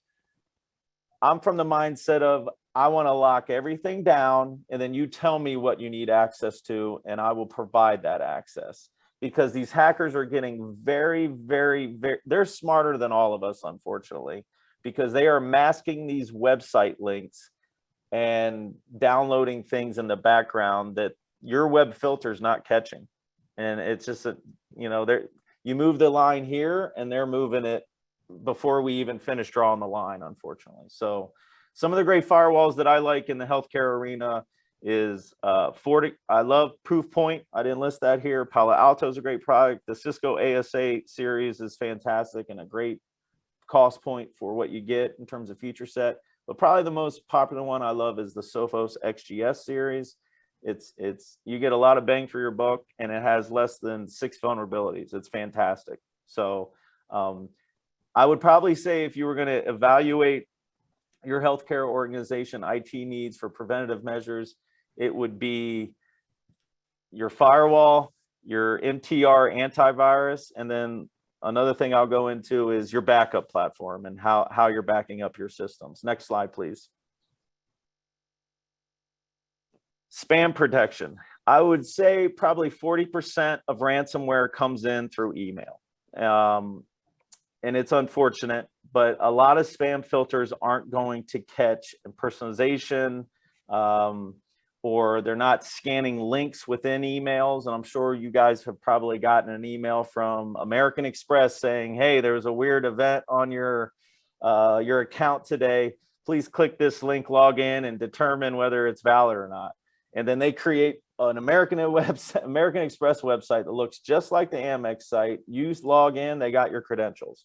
I'm from the mindset of, I want to lock everything down and then you tell me what you need access to and I will provide that access. Because these hackers are getting very, they're smarter than all of us, unfortunately, because they are masking these website links and downloading things in the background that your web filter is not catching. And it's just, you move the line here and they're moving it before we even finish drawing the line, unfortunately. So some of the great firewalls that I like in the healthcare arena is I love Proofpoint. I didn't list that here. Palo Alto is a great product. The Cisco ASA series is fantastic and a great cost point for what you get in terms of feature set. But probably the most popular one I love is the Sophos XGS series. You get a lot of bang for your buck and it has less than 6 vulnerabilities. It's fantastic. So I would probably say if you were going to evaluate your healthcare organization IT needs for preventative measures, it would be your firewall, your MTR antivirus, and then another thing I'll go into is your backup platform and how you're backing up your systems. Next slide, please. Spam protection. I would say probably 40% of ransomware comes in through email. And it's unfortunate, but a lot of spam filters aren't going to catch impersonation, or they're not scanning links within emails. And I'm sure you guys have probably gotten an email from American Express saying, hey, there's a weird event on your account today. Please click this link, log in, and determine whether it's valid or not. And then they create an American Express website that looks just like the Amex site. You log in, they got your credentials.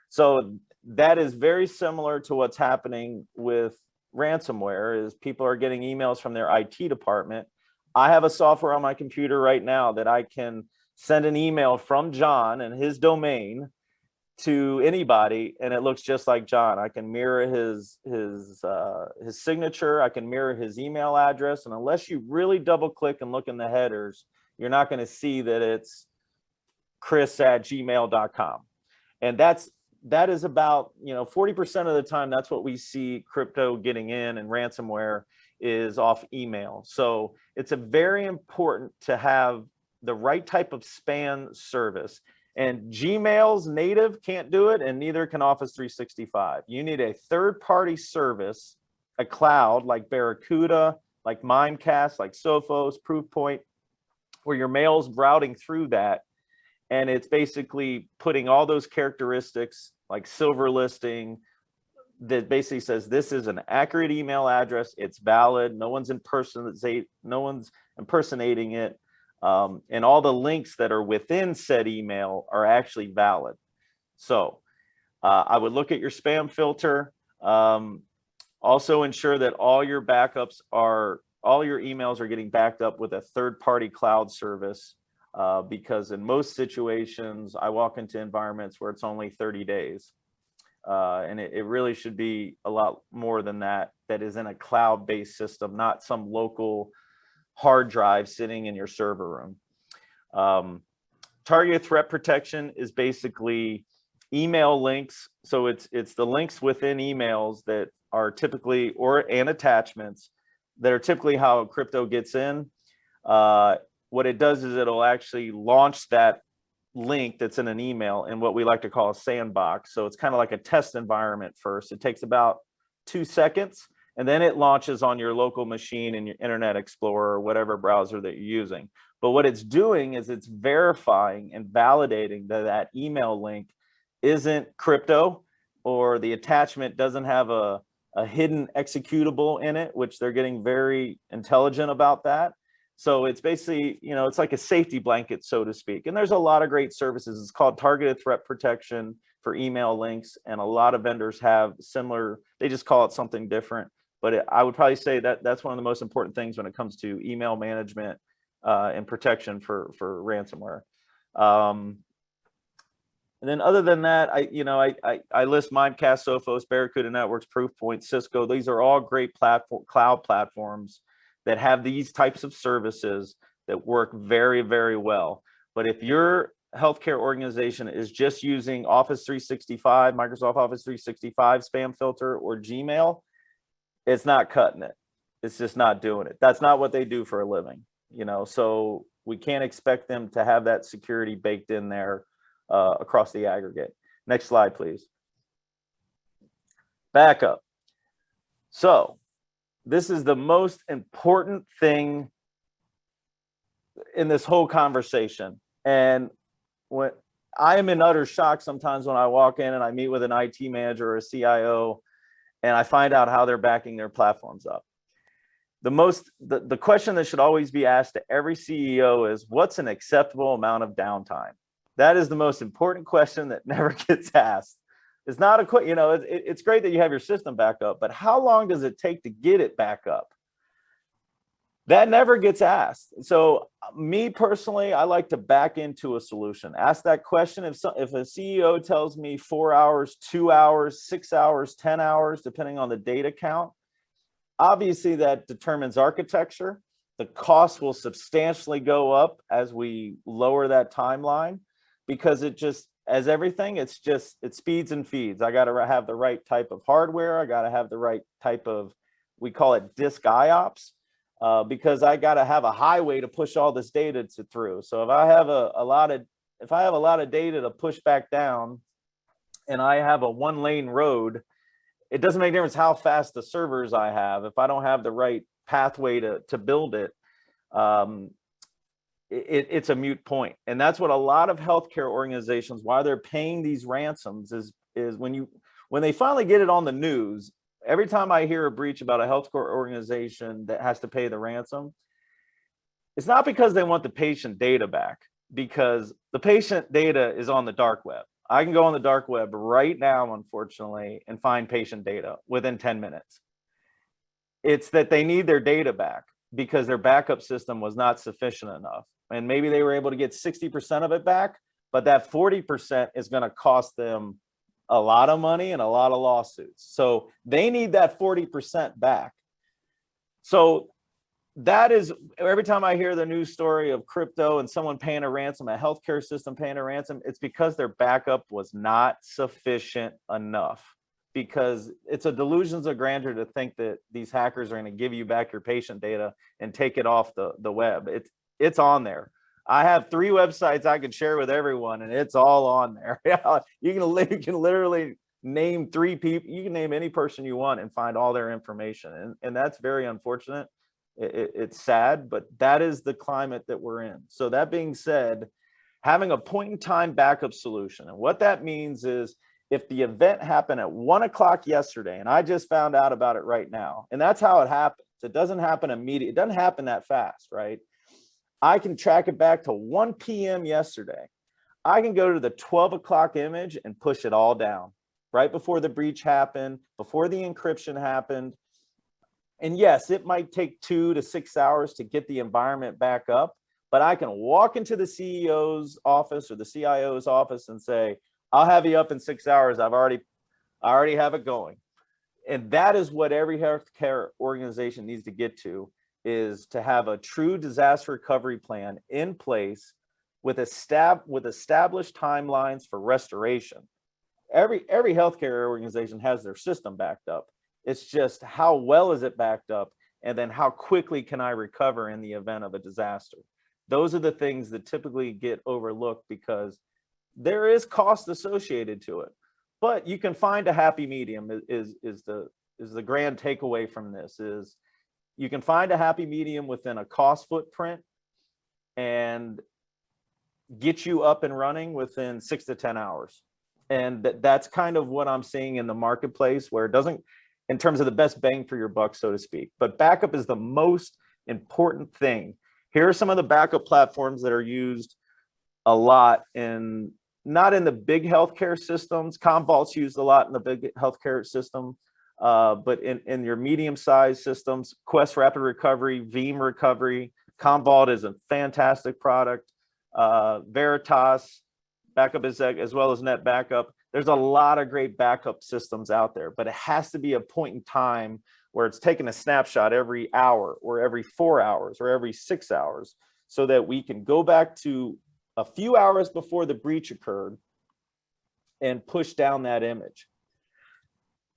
So that is very similar to what's happening with ransomware, is people are getting emails from their IT department. I have a software on my computer right now that I can send an email from John and his domain to anybody, and it looks just like John. I can mirror his signature. I can mirror his email address, and unless you really double click and look in the headers, you're not going to see that it's chris@gmail.com. And that is about 40% of the time. That's what we see crypto getting in, and ransomware is off email. So it's a very important to have the right type of spam service. And Gmail's native can't do it, and neither can Office 365. You need a third-party service, a cloud like Barracuda, like Mimecast, like Sophos, Proofpoint, where your mail's routing through that. And it's basically putting all those characteristics like silver listing that basically says this is an accurate email address, it's valid, no one's impersonating it. And all the links that are within said email are actually valid. So I would look at your spam filter. Also ensure that all your emails are getting backed up with a third-party cloud service, because in most situations, I walk into environments where it's only 30 days. And it really should be a lot more than that is in a cloud-based system, not some local hard drive sitting in your server room. Targeted threat protection is basically email links. So it's the links within emails that are typically, and attachments that are typically how crypto gets in. What it does is it'll actually launch that link that's in an email in what we like to call a sandbox. So it's kind of like a test environment first. It takes about 2 seconds, and then it launches on your local machine in your Internet Explorer or whatever browser that you're using. But what it's doing is it's verifying and validating that that email link isn't crypto, or the attachment doesn't have a hidden executable in it, which they're getting very intelligent about that. So it's basically, it's like a safety blanket, so to speak. And there's a lot of great services. It's called targeted threat protection for email links. And a lot of vendors have similar, they just call it something different. But I would probably say that that's one of the most important things when it comes to email management and protection for ransomware. And then other than that, I list Mimecast, Sophos, Barracuda Networks, Proofpoint, Cisco. These are all great cloud platforms that have these types of services that work very, very well. But if your healthcare organization is just using Office 365, Microsoft Office 365 spam filter, or Gmail, it's not cutting it. It's just not doing it. That's not what they do for a living, so we can't expect them to have that security baked in there across the aggregate. Next slide, please. Backup. So this is the most important thing in this whole conversation. And when I am in utter shock sometimes when I walk in and I meet with an IT manager or a CIO, and I find out how they're backing their platforms up. The question that should always be asked to every CEO is, what's an acceptable amount of downtime? That is the most important question that never gets asked. It's not it's great that you have your system back up, but how long does it take to get it back up? That never gets asked. So me personally, I like to back into a solution. Ask that question. If a CEO tells me 4 hours, 2 hours, 6 hours, 10 hours, depending on the data count, obviously that determines architecture. The cost will substantially go up as we lower that timeline, because it just, as everything, it speeds and feeds. I got to have the right type of hardware. I got to have the right type of, we call it disk IOPS. Because I got to have a highway to push all this data through. So if I have a lot of data to push back down, and I have a 1-lane road, it doesn't make a difference how fast the servers I have. If I don't have the right pathway to build it, it's a moot point. And that's what a lot of healthcare organizations, why they're paying these ransoms, is when they finally get it on the news. Every time I hear a breach about a healthcare organization that has to pay the ransom, it's not because they want the patient data back, because the patient data is on the dark web. I can go on the dark web right now, unfortunately, and find patient data within 10 minutes. It's that they need their data back because their backup system was not sufficient enough. And maybe they were able to get 60% of it back, but that 40% is going to cost them a lot of money and a lot of lawsuits. So they need that 40% back. So that is, every time I hear the news story of crypto and someone paying a ransom, a healthcare system paying a ransom, it's because their backup was not sufficient enough. Because it's a delusions of grandeur to think that these hackers are going to give you back your patient data and take it off the web. It's on there. I have 3 websites I can share with everyone, and it's all on there. You can literally name 3 people. You can name any person you want and find all their information. And that's very unfortunate. It's sad, but that is the climate that we're in. So that being said, having a point in time backup solution. And what that means is, if the event happened at 1 o'clock yesterday, and I just found out about it right now, and that's how it happens. It doesn't happen immediately. It doesn't happen that fast, right? I can track it back to 1 p.m. yesterday. I can go to the 12 o'clock image and push it all down. right before the breach happened, before the encryption happened. And yes, it might take 2 to 6 hours to get the environment back up, but I can walk into the CEO's office or the CIO's office and say, I'll have you up in 6 hours. I already have it going. And that is what every healthcare organization needs to get to, is to have a true disaster recovery plan in place with established timelines for restoration. Every healthcare organization has their system backed up. It's just how well is it backed up, and then how quickly can I recover in the event of a disaster? Those are the things that typically get overlooked because there is cost associated to it. But you can find a happy medium is the grand takeaway from this. Is you can find a happy medium within a cost footprint and get you up and running within 6 to 10 hours. And that's kind of what I'm seeing in the marketplace, where it doesn't, in terms of the best bang for your buck, so to speak. But backup is the most important thing. Here are some of the backup platforms that are used a lot in, not in the big healthcare systems. Commvault's used a lot in the big healthcare system, but in your medium-sized systems, Quest Rapid Recovery, Veeam Recovery. Commvault is a fantastic product. Veritas Backup is as well as Net Backup. There's a lot of great backup systems out there, but it has to be a point in time where it's taking a snapshot every hour or every 4 hours or every 6 hours, so that we can go back to a few hours before the breach occurred and push down that image.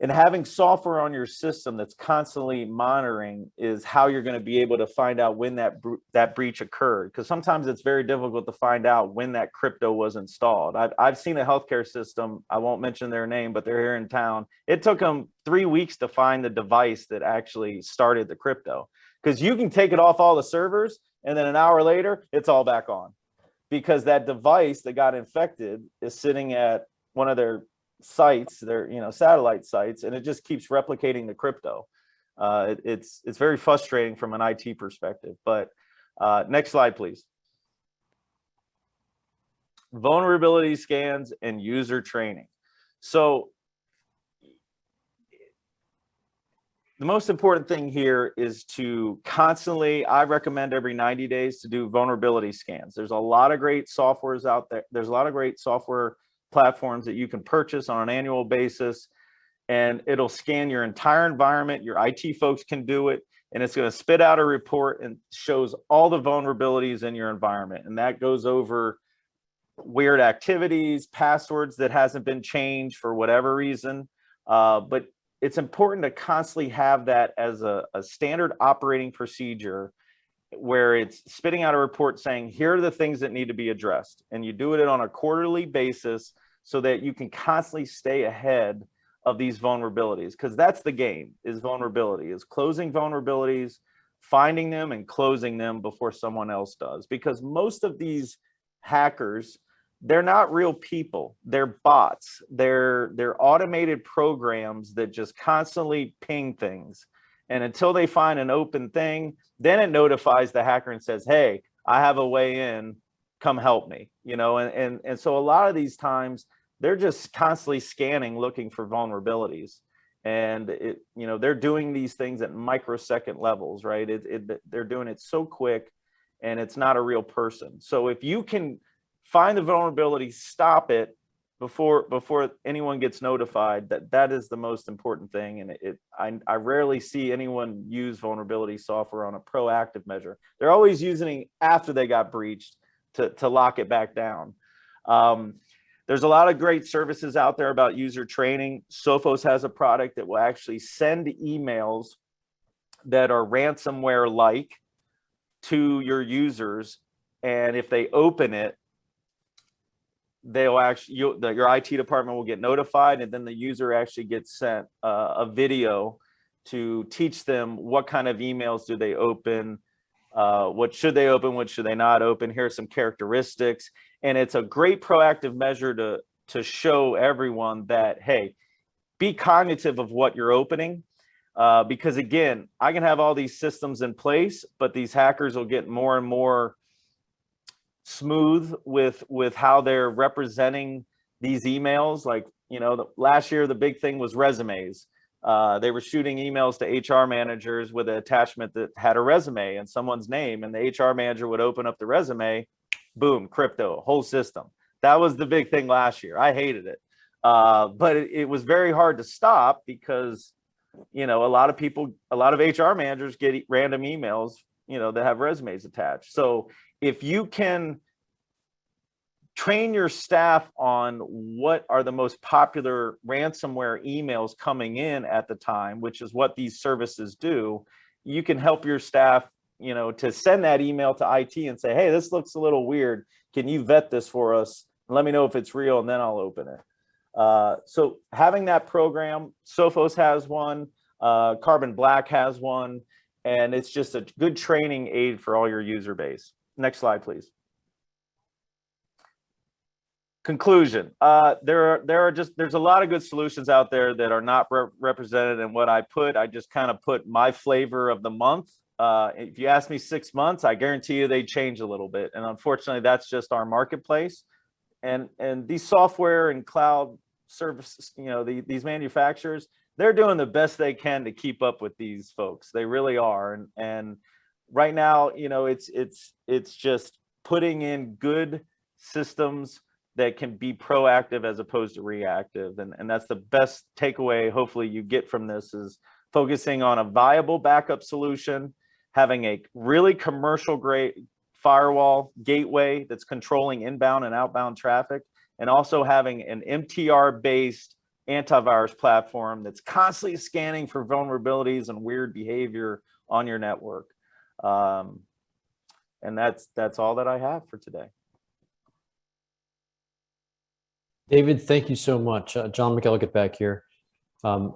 And having software on your system that's constantly monitoring is how you're going to be able to find out when that breach occurred. Because sometimes it's very difficult to find out when that crypto was installed. I've seen a healthcare system, I won't mention their name, but they're here in town. It took them 3 weeks to find the device that actually started the crypto. Because you can take it off all the servers, and then an hour later, it's all back on. Because that device that got infected is sitting at one of their sites, their satellite sites, and it just keeps replicating the crypto. It's very frustrating from an IT perspective. But next slide, please. Vulnerability scans and user training. So the most important thing here is to constantly, I recommend every 90 days to do vulnerability scans. There's a lot of great softwares out there. There's a lot of great software platforms that you can purchase on an annual basis, and it'll scan your entire environment. Your IT folks can do it, and it's going to spit out a report and shows all the vulnerabilities in your environment. And that goes over weird activities, passwords that hasn't been changed for whatever reason. But it's important to constantly have that as a standard operating procedure, where it's spitting out a report saying, here are the things that need to be addressed. And you do it on a quarterly basis so that you can constantly stay ahead of these vulnerabilities. Because that's the game, is vulnerability, is closing vulnerabilities, finding them and closing them before someone else does. Because most of these hackers, they're not real people. They're bots. They're automated programs that just constantly ping things. And until they find an open thing, then it notifies the hacker and says, hey, I have a way in, come help me. And so a lot of these times they're just constantly scanning, looking for vulnerabilities. And they're doing these things at microsecond levels, right? They're doing it so quick, and it's not a real person. So if you can find the vulnerability, stop it before anyone gets notified, that is the most important thing. And I rarely see anyone use vulnerability software on a proactive measure. They're always using it after they got breached to lock it back down. There's a lot of great services out there about user training. Sophos has a product that will actually send emails that are ransomware-like to your users, and if they open it, they'll actually, your IT department will get notified, and then the user actually gets sent a video to teach them what kind of emails do they open, what should they open, what should they not open. Here are some characteristics, and it's a great proactive measure to show everyone that, hey, be cognitive of what you're opening, because again, I can have all these systems in place, but these hackers will get more and more smooth with how they're representing these emails. Like last year, the big thing was resumes. They were shooting emails to HR managers with an attachment that had a resume and someone's name, and the HR manager would open up the resume, boom, crypto, whole system. That was the big thing last year. I hated it. But it was very hard to stop because, a lot of HR managers get random emails, that have resumes attached. So if you can train your staff on what are the most popular ransomware emails coming in at the time, which is what these services do, you can help your staff, to send that email to IT and say, hey, this looks a little weird. Can you vet this for us? And let me know if it's real, and then I'll open it. So having that program, Sophos has one, Carbon Black has one, and it's just a good training aid for all your user base. Next slide, please. Conclusion. There's a lot of good solutions out there that are not represented in what I put. I just kind of put my flavor of the month. If you ask me 6 months, I guarantee you they change a little bit. And unfortunately, that's just our marketplace. And these software and cloud services, these manufacturers, they're doing the best they can to keep up with these folks. They really are. And right now, it's just putting in good systems that can be proactive as opposed to reactive. And that's the best takeaway, hopefully, you get from this, is focusing on a viable backup solution, having a really commercial grade firewall gateway that's controlling inbound and outbound traffic, and also having an MTR-based antivirus platform that's constantly scanning for vulnerabilities and weird behavior on your network. And that's all that I have for today. David, thank you so much. John McKell, get back here.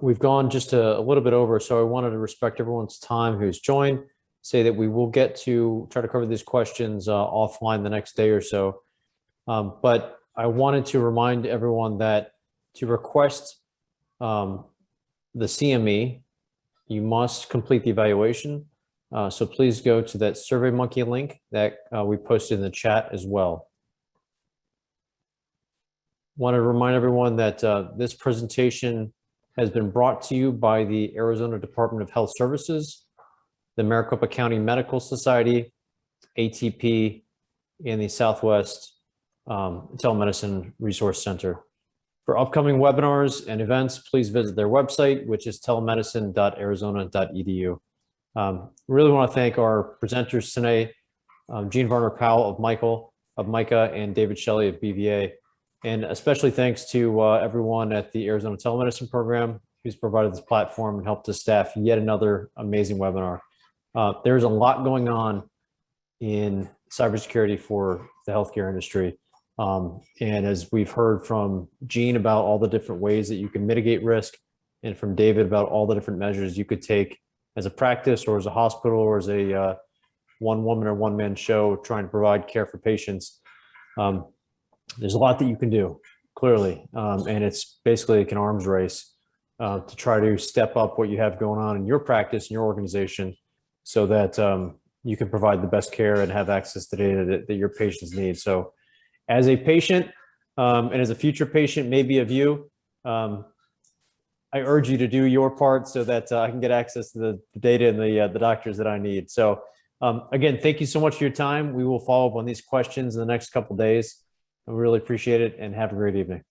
We've gone just a little bit over, so I wanted to respect everyone's time who's joined, say that we will get to try to cover these questions offline the next day or so. But I wanted to remind everyone that to request the CME, you must complete the evaluation. So please go to that SurveyMonkey link that we posted in the chat as well. Want to remind everyone that this presentation has been brought to you by the Arizona Department of Health Services, the Maricopa County Medical Society, ATP, and the Southwest Telemedicine Resource Center. For upcoming webinars and events, please visit their website, which is telemedicine.arizona.edu. Really want to thank our presenters today, Jeanne Varner Powell of MICA, and David Shelley of BVA. And especially thanks to everyone at the Arizona Telemedicine Program who's provided this platform and helped us staff yet another amazing webinar. There's a lot going on in cybersecurity for the healthcare industry. And as we've heard from Jeanne about all the different ways that you can mitigate risk, and from David about all the different measures you could take as a practice or as a hospital or as a one-woman or one-man show trying to provide care for patients, there's a lot that you can do, clearly. And it's basically like an arms race to try to step up what you have going on in your practice, in your organization, so that you can provide the best care and have access to data that your patients need. So as a patient and as a future patient, maybe of you, I urge you to do your part so that I can get access to the data and the doctors that I need. So again, thank you so much for your time. We will follow up on these questions in the next couple of days. I really appreciate it, and have a great evening.